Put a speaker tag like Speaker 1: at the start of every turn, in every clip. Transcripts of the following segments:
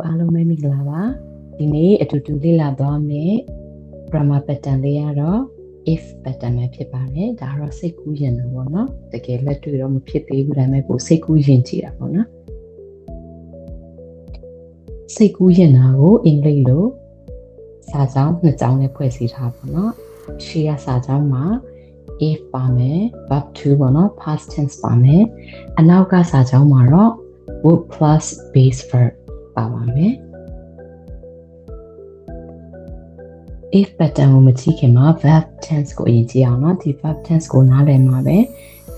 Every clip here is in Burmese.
Speaker 1: အားလုံးပဲမင်္ဂလာပါဒီနေ့အတူတူလေ့လာသွားမယ် grammar pattern လေးကတော့ if pattern ပဲဖြစ်ပါတယ်ဒါကတော့စိတ်ကူးရင်တာပေါ့နော်တကယ်လက်တွေ့တော့မဖြစ်သေးဘူးဒါပေမဲ့ကိုစိတ်ကူးရင်ကြည့်တာပေါ့နော်စိတ်ကူးရင်တာကိုအင်္ဂလိပ်လိုစာကြောင်းနှစ်ကြောင်းနဲ့ဖွဲ့စည်းထားပါတော့ရှေ့ကစာကြောင်းမှာ if ပါမယ် verb to ပေါ့နော် past tense ပါမယ်အနောက်ကစာကြောင်းမှာတော့ would plus base verb ပါပါမယ် if pattern ကိုမကြည့်ခင်မှာ verb tense ကိုအရင်ကြည့်အောင်နော်ဒီ verb tense ကိုနားလည်မှာပဲ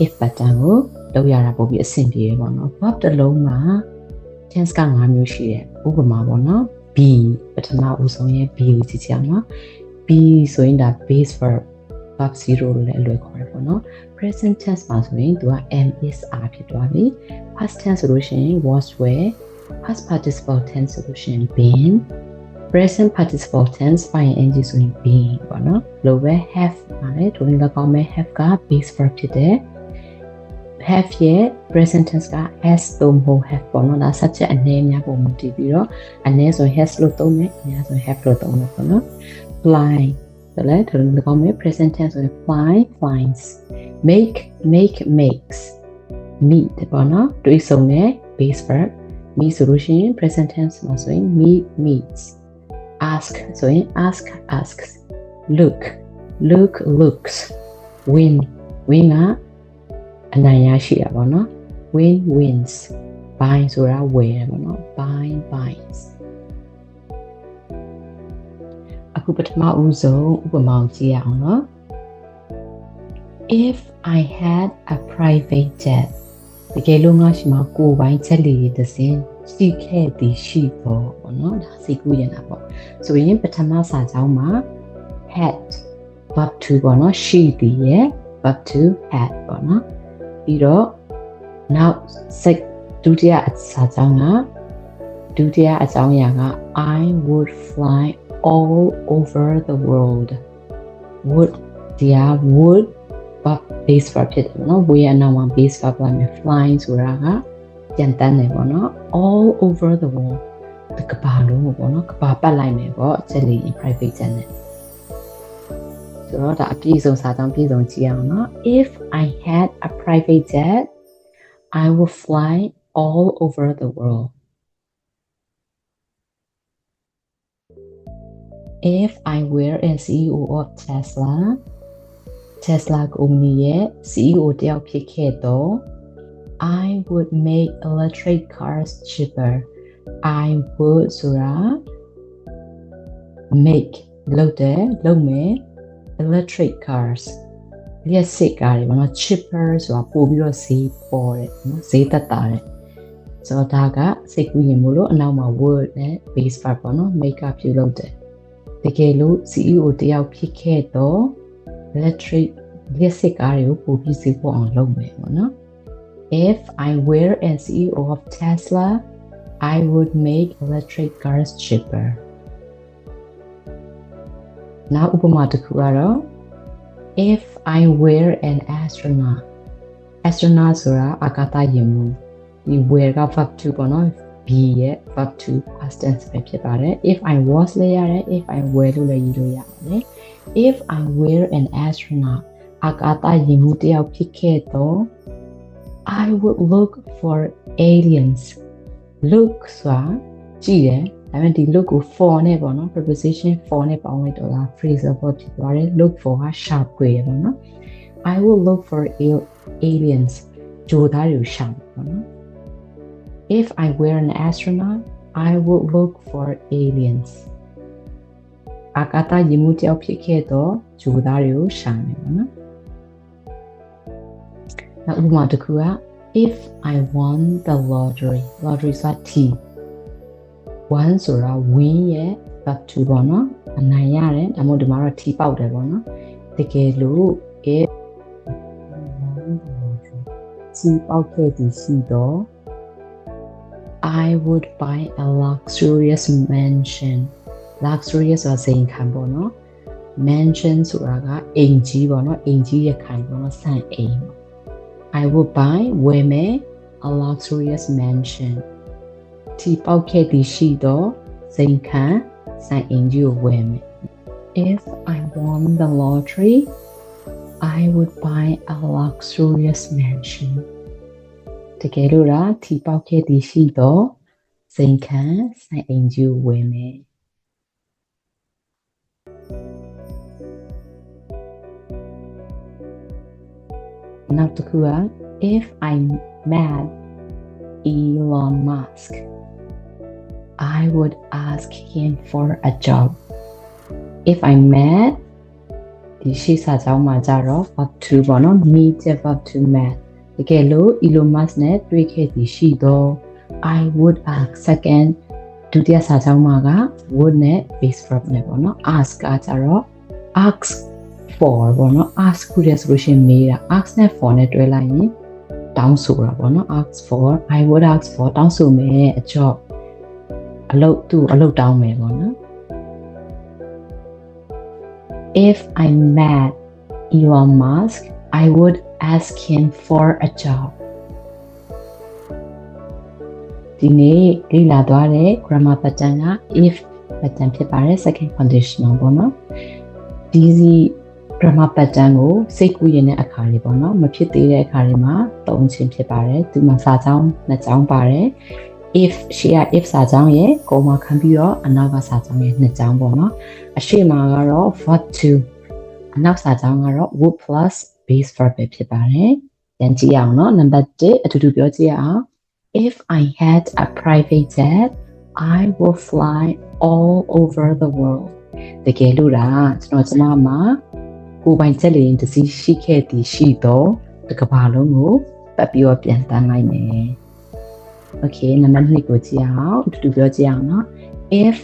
Speaker 1: if pattern ကိုလုပ်ရတာပို့ပြီးအဆင်ပြေတယ်ပေါ့နော် verb တစ်လုံးမှာ tense က5မျိုးရှိတယ်ဥပမာပေါ့နော် be ပထမဦးဆုံးရဲ့ be ကိုကြည့်ကြအောင်နော် be ဆိုရင်ဒါ base verb verb 0လို့လည်းအလွယ်ခေါ်တယ်ပေါ့နော် present tense မှာဆိုရင်သူက am is are ဖြစ်သွားပြီ past tense ဆိုလို့ရှိရင် was were past participle tense ဆိုလို့ရှိရင် been present participle tense ပိုင်း ing ဆိုရင် been ပေါ့နော်လိုပဲ have ပါလေဒီလိုလည်းကောင်းမယ် have က base verb ဖြစ်တယ် have ရဲ့ present tense က has သုံးဖို့ have ပေါ့နော်ဒါ subject အနည်းများပုံမူတည်ပြီးတော့အနည်းဆိုရင် has လို့သုံးမယ်အများဆိုရင် have လို့သုံးမယ်ပေါ့နော် fly ဒါလည်းဒီလိုကောင်းမယ် present tense ဆိုရင် fly flies make makes meet ပေါ့နော်တွေးဆုံတဲ့ base verb meet ဆိုလို့ရှိရင် present tense မှာဆိုရင် meets ask ဆိုရင် asks look looks win ကအနိုင်ရရှိတာပေါ့နော် wins buy ဆိုတာဝယ်ပေါ့နော် buys အခုပထမဦးဆုံးဥပမာကိုကြည့်ရအောင်နော် if I had a private jet တကယ်လို့ငါရှိမှာကိုယ်ပိုင်ချက်လေးတစ်စင်းရှိခဲ့သည်ရှိပေါ့ပေါ့နော်ဒါစိတ်ကူးရင်တာပေါ့ဆိုရင်ပထမစာကြောင်းမှာ had verb to ပေါ့နော်ရှိသည်ရဲ့ verb to had ပေါ့နော်ပြီးတော့နောက်ဒုတိယစာကြောင်းကဒုတိယအကြောင်းအရာက I would fly all over the world would ဒီဟာ would verb base verb ဖြစ်တယ်နော် we အနောက်မှာ base verb လာမယ် fly ဆိုတာကပြန်တန်းတယ်ပေါ့နော် all over the world ကဘာလုံးပေါ့နော်ကဘာပတ်လိုက်မယ်ပေါ့ချက်လေး private jet နဲ့ဆိုတော့ဒါအပြည့်စုံစာကြောင်းပြည့်စုံကြည့်အောင်နော် if I had a private jet I would fly all over the world if I were a CEO of Tesla ကုမ္ပဏီရဲ့ CEO တယောက်ဖြစ်ခဲ့တော့ I would make electric cars cheaper I would ဆိုတာ make လုပ်မယ် electric cars လျှပ်စစ်ကားတွေပေါ့နော် cheaper ဆိုတာပို့ပြီးတော့ဈေးပေါ်တယ်နော်ဈေးသက်သာတယ်ဆိုတော့ဒါကစိတ်ကူးရင်မို့လို့အနောက်မှာ would နဲ့ base verb ပေါ့နော် make up ပြုလုပ်တယ်တကယ်လို့ CEO တယောက်ဖြစ်ခဲ့တော့ electric လျှပ်စစ်ကားတွေကိုပို့ပြီးဈေးပေါ်အောင်လုပ်မယ်ပေါ့နော် If I were a CEO of Tesla I would make electric cars cheaper နောက်ဥပမာတစ်ခုကတော့ If I were an astronaut ဆိုတာအာကာသယာဉ်မှူးဒီ were က verb to ပေါ့နော် be ရဲ့ verb to past tense ပဲဖြစ်ပါတယ် If I was လည်းရတယ် If I were လို့လည်းရေးလို့ရတယ် If I were an astronaut အာကာသယာဉ်မှူးတယောက်ဖြစ်ခဲ့တော့ I would look for aliens look ဆိုတာကြည့်တယ်ဒါပေမဲ့ဒီ lookကို for နဲ့ပေါ့နော် preposition for နဲ့ပေါင်းလိုက်တော့ဒါ phrasal verb ဖြစ်သွားတယ် look for က ရှာဖွေရပေါ့နော် I would look for aliens ဂျိုသားတွေကိုရှာမှာပေါ့နော် If I were an astronaut I would look for aliens အာကာသယာဉ်မှူးတယောက်ဖြစ်ခဲ့တော့ဂျိုသားတွေကိုရှာမယ်ပေါ့နော်နောက်ဥပမာတစ်ခုက If I won the lottery ဆိုတာ T 1ဆိုတာ win ရဲ့ verb to ပေါ့နော်အနိုင်ရတယ်ဒါမှမဟုတ်ဒီမှာတော့ T ပေါက်တယ်ပေါ့နော်တကယ်လို့ if T ပေါက်ခဲ့သည်ရှိတော့ I would buy a luxurious mansion luxurious ဆိုတာစိန်ခံပေါ့နော် mansion ဆိုတာကအိမ်ကြီးပေါ့နော်အိမ်ကြီးရခိုင်ပေါ့နော်ဆန်အိမ်ပေါ့ I would buy ဝယ်မယ် a luxurious mansion တီပေါက်ခဲ့သည်ရှိသောစိန်ခံဆိုင်အင်ကြီးကိုဝယ်မယ် If I won the lottery I would buy a luxurious mansion တကယ်လို့ဒါတီပေါက်ခဲ့သည်ရှိသောစိန်ခံဆိုင်အင်ကြီးကိုဝယ်မယ်နောက်တစ်ခုက If I met Elon Musk I would ask him for a job if I met ဒီရှိစာကြောင်းမှာကြတော့ verb to ပေါ့နော် meet verb to met တကယ်လို့ Elon Musk နဲ့တွေ့ခဲ့သည်ရှိသော I would ask second ဒုတိယစာကြောင်းမှာက would နဲ့ base verb နဲ့ပေါ့နော် ask ကကြတော့ ask for ပေါ့နော် ask ခုတည်းဆိုလို့ရှိရင်မေးတာ ask နဲ့ for နဲ့တွဲလိုက်ရင်တောင်းဆိုတာပေါ့နော် ask for I would ask for တောင်းဆိုမယ်အ job အလုပ်တောင်းမယ်ပေါ့နော် If I met Elon Musk I would ask him for a job ဒီနေ့လေ့လာသွားတဲ့ grammar pattern က if pattern ဖြစ်ပါတယ် second conditional ပေါ့နော်ဒီgrammar pattern ကိုစိတ်ကူးရင်တဲ့အခါတွေပေါ့နော်မဖြစ်သေးတဲ့အခါတွေမှာသုံးခြင်းဖြစ်ပါတယ်ဒီမှာစာကြောင်းနှစ်ကြောင်းပါတယ် if ရှေ့က if စာကြောင်းရဲ့ကိုမှာခံပြီးတော့အနောက်ကစာကြောင်းရဲ့နှစ်ကြောင်းပေါ့နော်အရှေ့မှာကတော့ verb to အနောက်စာကြောင်းကတော့ would plus base verb ပဲဖြစ်ပါတယ်ပြန်ကြည့်အောင်နော်နံပါတ်1အတူတူပြောကြည့်အောင် if I had a private jet I would fly all over the world တကယ်လို့ကျွန်မမှာကိုပိုင်ချက်လေးတစ်စီးရှိခဲ့သည်ရှိတော့တစ်ကမ္ဘာလုံးကိုပတ်ပြီးတော့ပြန်တန်းလိုက်မယ် Okay နံပါတ်2ကိုကြည့်အောင်အတူတူပြောကြည့်အောင်နော် If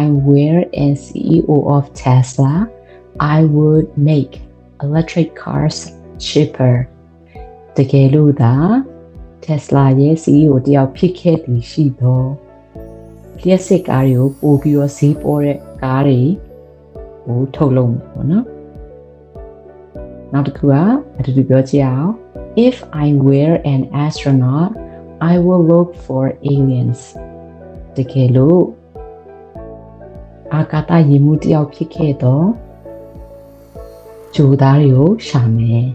Speaker 1: I were a CEO of Tesla I would make electric cars cheaper တကယ်လို့Tesla ရဲ့ CEO တယောက်ဖြစ်ခဲ့သည်ရှိတော့လျှက်စစ်ကားတွေကိုပို့ပြီးတော့ဈေးပေါ်တဲ့ကားတွေကိုထုတ်လုပ်မယ်ပေါ့နော်နောက်တစ်ခုကအတူတူပြောကြည့်အောင် If I were an astronaut I will look for aliens တကယ်လို့အာကာသယာဉ်မှူးတယောက်ဖြစ်ခဲ့တော့ဂျိုသားတွေကိုရှာမယ်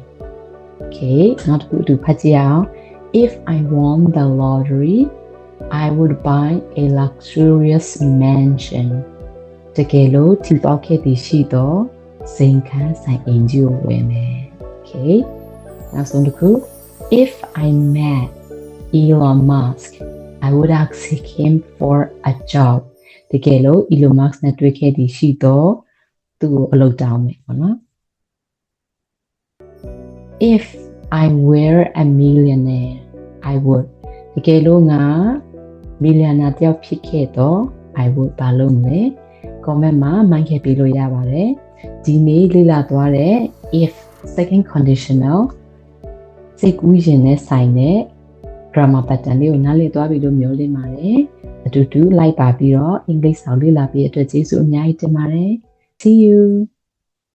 Speaker 1: Okay နောက်တစ်ခုအတူဖတ်ကြည့်အောင် If I won the lottery I would buy a luxurious mansion တကယ်လို့ထီပေါက်ခဲ့သည်ရှိတော့စိန်ခံဆိုင်အင်ကြီးကိုဝယ်မယ် Okay နောက်ဆုံးတစ်ခု If I met Elon Musk I would ask him for a job တကယ်လို့ Elon Musk နဲ့တွေ့ခဲ့သည်ရှိတော့သူ့ကိုအလုပ်တောင်းမယ်ပေါ့နော် If I were a millionaire I would တကယ်လို့ငါမီလီယံနာတယောက်ဖြစ်ခဲ့တော့ I would ဘာလုပ်မလဲ comment မှာမှန်ခဲ့ပေးလို့ရပါတယ်ဒီနေ့လေ့လာသွားတဲ့ if second conditional စိတ်ကူးရင်နဲ့ဆိုင်တဲ့ grammar pattern လေးကိုနားလည်သွားပြီလို့မျှော်လင့်ပါတယ်အတူတူလိုက်ပါပြီးတော့အင်္ဂလိပ်စာလေ့လာပြီးအတွက်ကျေးဇူးအများကြီးတင်ပါတယ် See you